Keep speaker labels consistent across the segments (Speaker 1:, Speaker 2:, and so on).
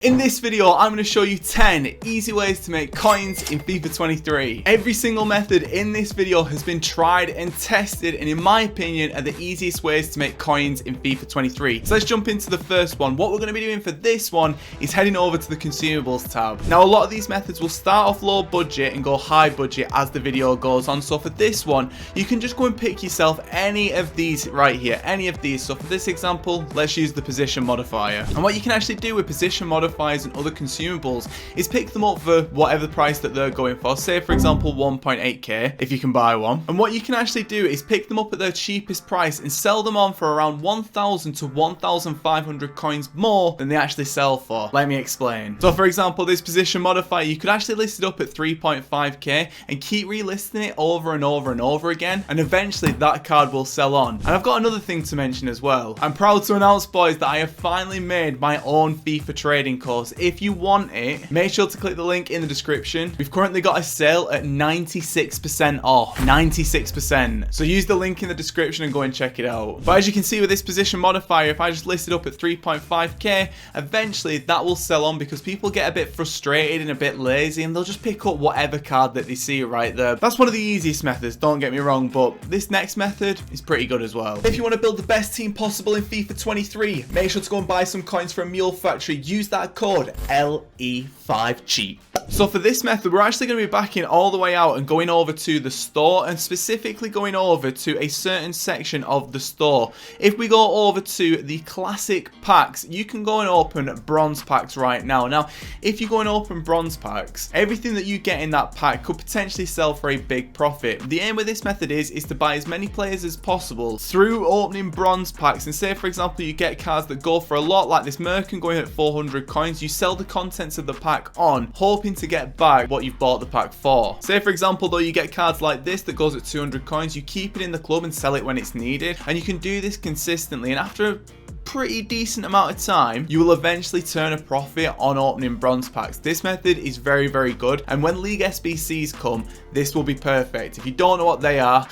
Speaker 1: In this video, I'm going to show you 10 easy ways to make coins in FIFA 23. Every single method in this video has been tried and tested and in my opinion are the easiest ways to make coins in FIFA 23. So let's jump into the first one. What we're going to be doing for this one is heading over to the consumables tab. Now a lot of these methods will start off low budget and go high budget as the video goes on. So for this one, you can just go and pick yourself any of these right here, any of these. So for this example, let's use the position modifier. And what you can actually do with position modifiers and other consumables is pick them up for whatever price that they're going for. Say for example 1.8k if you can buy one. And what you can actually do is pick them up at their cheapest price and sell them on for around 1,000 to 1,500 coins more than they actually sell for. Let me explain. So for example, this position modifier, you could actually list it up at 3.5k and keep relisting it over and over and over again, and eventually that card will sell on. And I've got another thing to mention as well. I'm proud to announce, boys, that I have finally made my own FIFA trading course. If you want it, make sure to click the link in the description. We've currently got a sale at 96% off. 96%. So use the link in the description and go and check it out. But as you can see with this position modifier, if I just list it up at 3.5k, eventually that will sell on because people get a bit frustrated and a bit lazy and they'll just pick up whatever card that they see right there. That's one of the easiest methods, don't get me wrong, but this next method is pretty good as well. If you want to build the best team possible in FIFA 23, make sure to go and buy some coins from Mule Factory. Use that code LE5CHEAP. So for this method, we're actually going to be backing all the way out and going over to the store, and specifically going over to a certain section of the store. If we go over to the classic packs, you can go and open bronze packs right now. Now, if you go and open bronze packs, everything that you get in that pack could potentially sell for a big profit. The aim with this method is to buy as many players as possible through opening bronze packs. And say for example, you get cards that go for a lot, like this Merkin going at 400 coins. You sell the contents of the pack on, hoping to get back what you've bought the pack for. Say for example though, you get cards like this that goes at 200 coins, you keep it in the club and sell it when it's needed, and you can do this consistently, and after a pretty decent amount of time, you will eventually turn a profit on opening bronze packs. This method is very, very good, and when League SBCs come, this will be perfect. If you don't know what they are,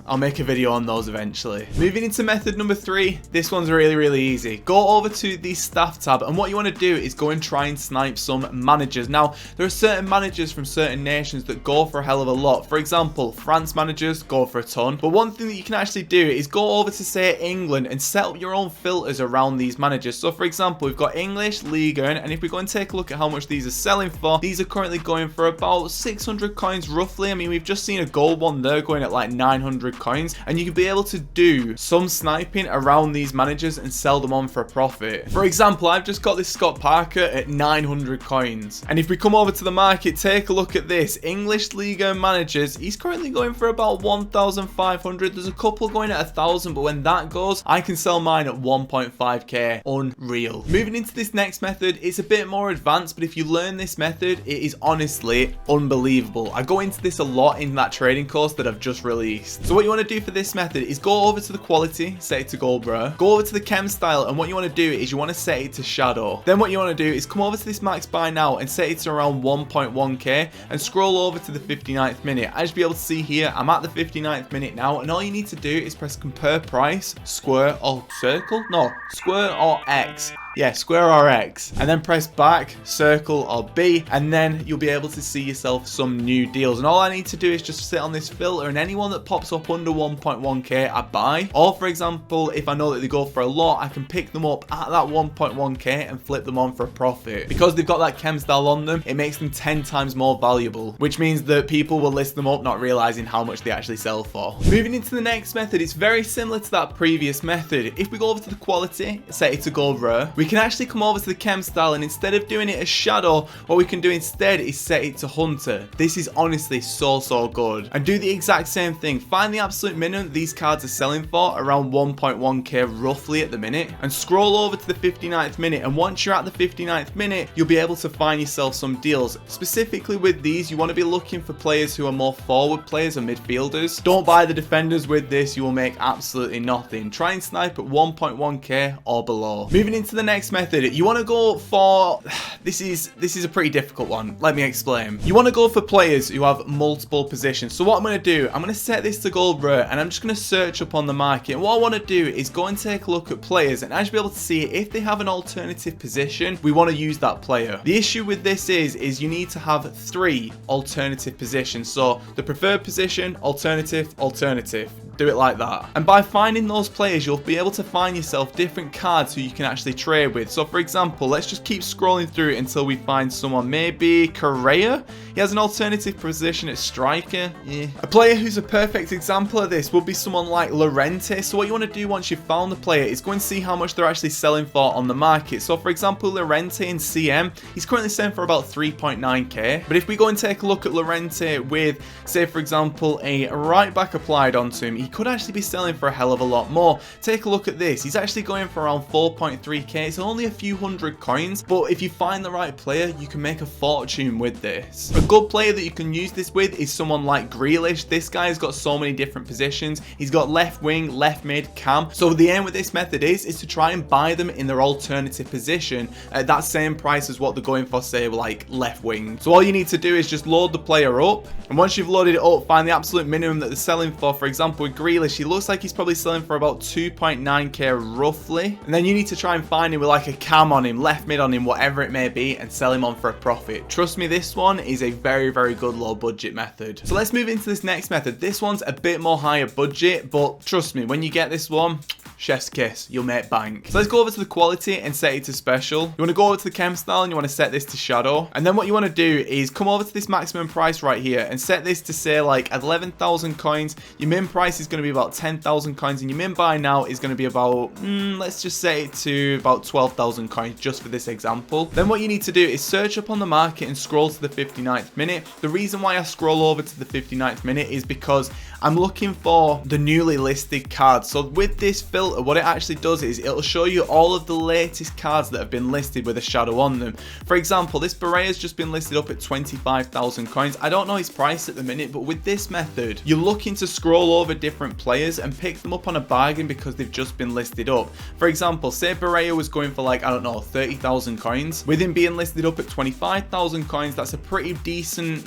Speaker 1: I'll make a video on those eventually. Moving into method number 3, this one's really, really easy. Go over to the staff tab, and what you want to do is go and try and snipe some managers. Now, there are certain managers from certain nations that go for a hell of a lot. For example, France managers go for a ton, but one thing that you can actually do is go over to say England and set up your own filters around these managers. So for example, we've got English, Ligue 1, and if we go and take a look at how much these are selling for, these are currently going for about 600 coins roughly. I mean, we've just seen a gold one there going at like 900 coins, and you can be able to do some sniping around these managers and sell them on for a profit. For example, I've just got this Scott Parker at 900 coins, and if we come over to the market, take a look at this English Ligue 1 managers, he's currently going for about 1,500. There's a couple going at 1,000, but when that goes, I can sell mine at 1.5k. Unreal. Moving into this next method, it's a bit more advanced, but if you learn this method, it is honestly unbelievable. I go into this a lot in that trading course that I've just released. So what you want to do for this method is go over to the quality, set it to gold, bro. Go over to the chem style, and what you want to do is you want to set it to shadow. Then what you want to do is come over to this max buy now and set it to around 1.1k and scroll over to the 59th minute. As you'll be able to see here, I'm at the 59th minute now, and all you need to do is press compare price, square or circle? No, square or X. Yeah, square or X, and then press back, circle or B, and then you'll be able to see yourself some new deals. And all I need to do is just sit on this filter, and anyone that pops up under 1.1k I buy. Or for example, if I know that they go for a lot, I can pick them up at that 1.1k and flip them on for a profit. Because they've got that chem style on them, it makes them 10 times more valuable, which means that people will list them up not realizing how much they actually sell for. Moving into the next method, it's very similar to that previous method. If we go over to the quality, set it to gold rare, we can actually come over to the chem style, and instead of doing it as shadow, what we can do instead is set it to hunter. This is honestly so good, and do the exact same thing. Find the absolute minimum these cards are selling for, around 1.1k roughly at the minute, and scroll over to the 59th minute, and once you're at the 59th minute, you'll be able to find yourself some deals. Specifically with these, you want to be looking for players who are more forward players or midfielders. Don't buy the defenders with this, you will make absolutely nothing. Try and snipe at 1.1k or below. Moving into the next method, you want to go for, this is a pretty difficult one. Let me explain. You want to go for players who have multiple positions. So what I'm going to do, I'm going to set this to gold rare, and I'm just going to search up on the market. And what I want to do is go and take a look at players, and as you'll be able to see, if they have an alternative position, we want to use that player. The issue with this is you need to have 3 alternative positions. So the preferred position, alternative, alternative. Do it like that. And by finding those players, you'll be able to find yourself different cards who you can actually trade with. So for example, let's just keep scrolling through until we find someone. Maybe Correa. He has an alternative position at striker. Yeah. A player who's a perfect example of this would be someone like Llorente. So what you want to do once you've found the player is go and see how much they're actually selling for on the market. So for example, Llorente in CM, he's currently selling for about 3.9k. But if we go and take a look at Llorente with, say for example, a right back applied onto him, he could actually be selling for a hell of a lot more. Take a look at this. He's actually going for around 4.3k. It's only a few hundred coins, but if you find the right player, you can make a fortune with this. A good player that you can use this with is someone like Grealish. This guy's got so many different positions. He's got left wing, left mid, cam. So the aim with this method is to try and buy them in their alternative position at that same price as what they're going for, say like left wing. So all you need to do is just load the player up, and once you've loaded it up, find the absolute minimum that they're selling for. For example, with Grealish, he looks like he's probably selling for about 2.9k roughly, and then you need to try and find him with like a cam on him, left mid on him, whatever it may be, and sell him on for a profit. Trust me, this one is a very, very good low budget method. So let's move into this next method. This one's a bit more higher budget, but trust me, when you get this one, chef's kiss, you'll make bank. So let's go over to the quality and set it to special. You want to go over to the chem style and you want to set this to shadow, and then what you want to do is come over to this maximum price right here and set this to say like 11,000 coins. Your min price is going to be about 10,000 coins, and your min buy now is going to be about let's just set it to about 12,000 coins just for this example. Then what you need to do is search up on the market and scroll to the 59th minute. The reason why I scroll over to the 59th minute is because I'm looking for the newly listed cards. So with this filter, what it actually does is it'll show you all of the latest cards that have been listed with a shadow on them. For example, this Beret has just been listed up at 25,000 coins. I don't know his price at the minute, but with this method, you're looking to scroll over different players and pick them up on a bargain because they've just been listed up. For example, say Beret was going for like, I don't know, 30,000 coins. With him being listed up at 25,000 coins, that's a pretty decent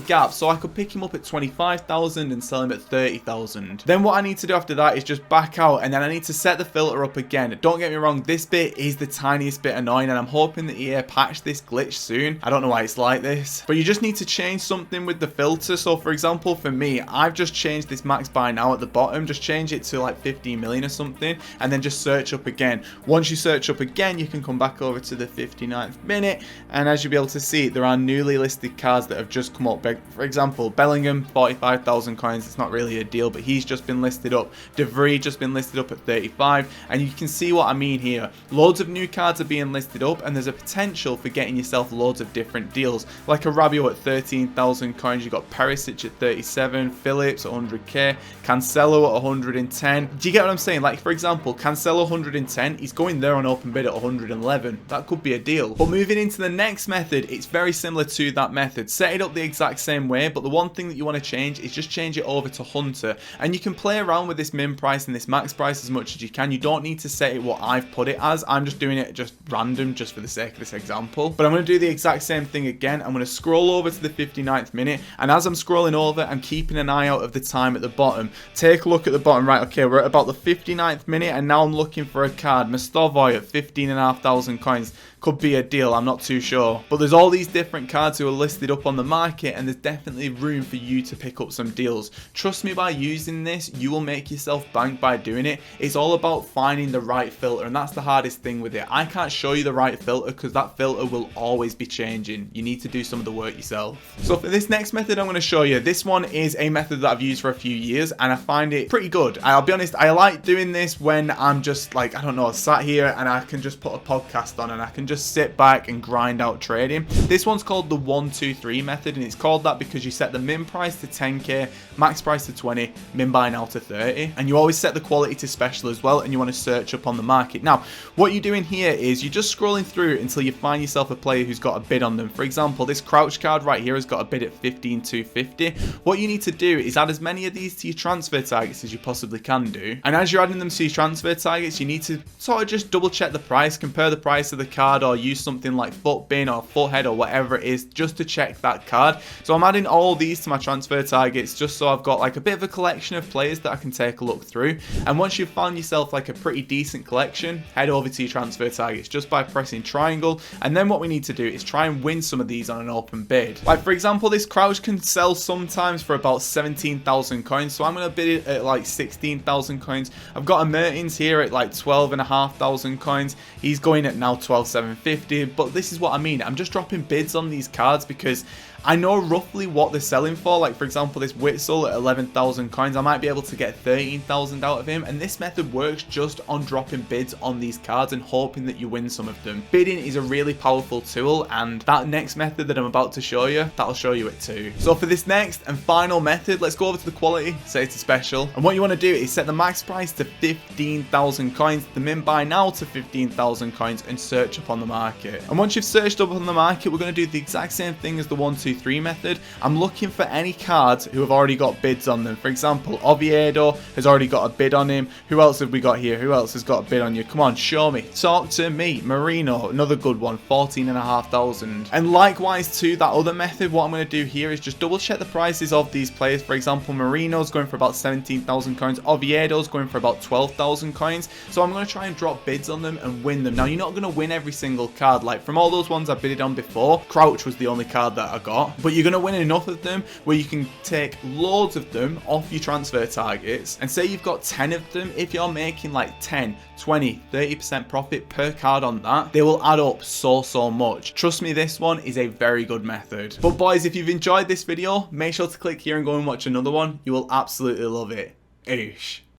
Speaker 1: gap. So I could pick him up at 25,000 and sell him at 30,000. Then what I need to do after that is just back out, and then I need to set the filter up again. Don't get me wrong, this bit is the tiniest bit annoying, and I'm hoping that EA patch this glitch soon. I don't know why it's like this, but you just need to change something with the filter. So for example, for me, I've just changed this max buy now at the bottom, just change it to like 15 million or something, and then just search up again. Once you search up again, you can come back over to the 59th minute, and as you'll be able to see, there are newly listed cards that have just come up. For example, Bellingham, 45,000 coins. It's not really a deal, but he's just been listed up. De Vrij just been listed up at 35, and you can see what I mean here. Loads of new cards are being listed up, and there's a potential for getting yourself loads of different deals, like a Rabiot at 13,000 coins. You got Perisic at 37, Phillips at 100k, Cancelo at 110. Do you get what I'm saying? Like for example, Cancelo 110, he's going there on open bid at 111. That could be a deal. But moving into the next method, it's very similar to that method. Set it up the exact same way, but the one thing that you want to change is just change it over to Hunter, and you can play around with this min price and this max price as much as you can. You don't need to set it what I've put it as. I'm just doing it just random just for the sake of this example, but I'm going to do the exact same thing again. I'm going to scroll over to the 59th minute, and as I'm scrolling over, I'm keeping an eye out of the time at the bottom. Take a look at the bottom right. Okay, we're at about the 59th minute, and now I'm looking for a card. Mostovoy at 15,500 coins. Could be a deal, I'm not too sure. But there's all these different cards who are listed up on the market, and there's definitely room for you to pick up some deals. Trust me, by using this, you will make yourself bank by doing it. It's all about finding the right filter, and that's the hardest thing with it. I can't show you the right filter because that filter will always be changing. You need to do some of the work yourself. So for this next method I'm going to show you, this one is a method that I've used for a few years, and I find it pretty good. I'll be honest, I like doing this when I'm just like, I don't know, sat here and I can just put a podcast on and I can just sit back and grind out trading. This one's called the 1-2-3 method, and it's called that because you set the min price to 10k, max price to 20, min buy now to 30, and you always set the quality to special as well, and you want to search up on the market. Now, what you're doing here is you're just scrolling through until you find yourself a player who's got a bid on them. For example, this Crouch card right here has got a bid at 15,250. What you need to do is add as many of these to your transfer targets as you possibly can do, and as you're adding them to your transfer targets, you need to sort of just double check the price, compare the price of the card, or use something like Footbin or Foothead or whatever it is just to check that card. So I'm adding all these to my transfer targets just so I've got like a bit of a collection of players that I can take a look through. And once you've found yourself like a pretty decent collection, head over to your transfer targets just by pressing triangle, and then what we need to do is try and win some of these on an open bid. Like for example, this Crouch can sell sometimes for about 17,000 coins, so I'm going to bid it at like 16,000 coins. I've got a Mertens here at like 12,500 coins. He's going at now 12,750, but this is what I mean. I'm just dropping bids on these cards because I know roughly what they're selling for. Like for example, this Witzel at 11,000 coins, I might be able to get 13,000 out of him, and this method works just on dropping bids on these cards and hoping that you win some of them. Bidding is a really powerful tool, and that next method that I'm about to show you, that'll show you it too. So for this next and final method, let's go over to the quality, say it's a special, and what you want to do is set the max price to 15,000 coins, the min buy now to 15,000 coins, and search up on the market. And once you've searched up on the market, we're going to do the exact same thing as the 1-2-3 method. I'm looking for any cards who have already got bids on them. For example, Oviedo has already got a bid on him. Who else have we got here? Who else has got a bid on you? Come on, show me. Talk to me. Marino, another good one, 14,500. And likewise to that other method, what I'm going to do here is just double check the prices of these players. For example, Marino's going for about 17,000 coins. Oviedo's going for about 12,000 coins. So I'm going to try and drop bids on them and win them. Now, you're not going to win every single card. Like from all those ones I bidded on before, Crouch was the only card that I got. But you're going to win enough of them where you can take loads of them off your transfer targets. And say you've got 10 of them, if you're making like 10, 20, 30% profit per card on that, they will add up so much. Trust me, this one is a very good method. But boys, if you've enjoyed this video, make sure to click here and go and watch another one. You will absolutely love it. Oosh.